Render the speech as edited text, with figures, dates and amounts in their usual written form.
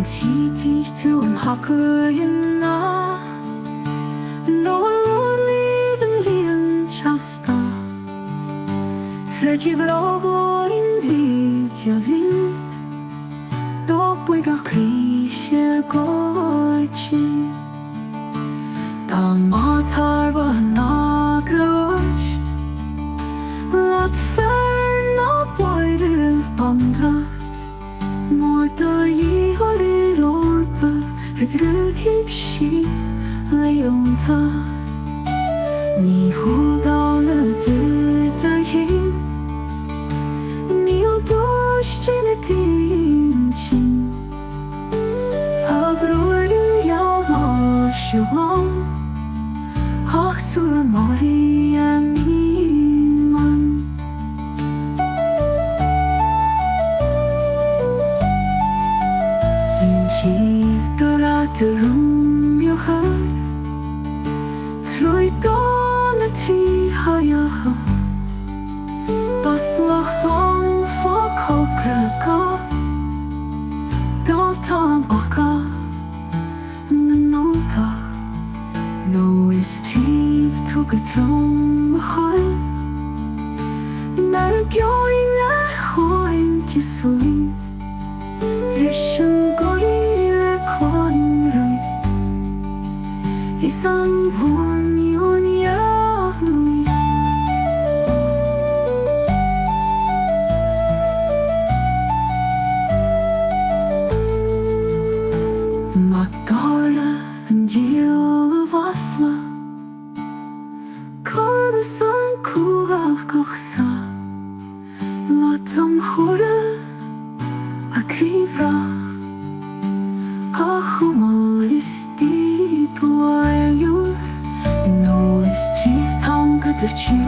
sgítheach tú mhacaoimh nó líomh líon teasta treidimh vídeohín do buig a críise goidsin Tá mátarba nágraist Lot fearr ná bóidir bandracht Mór do dhíhorir orpa Rydrydhíb sí leonta Ní húdála dyd a hyn Ní o dwystin y dyn sin A brwyr iawn o'r siwlon Ach sŵr mori a mi man Dy rŵm i'w hyr Thrwy don y ti haia Bas lach fong ffog hograga Do tam oca Nynolta No is tíf tu gytrwm chwael Na'r gioen a chwaen kiswyn Rysyn goir a chwaen Isang fwn yun iawn Mae gara yn diol y fasla Corbys yn cwach gochsa Lot am hwra a crifra A chwmol ysdi Dwyr No is tíf tam gyda'r ti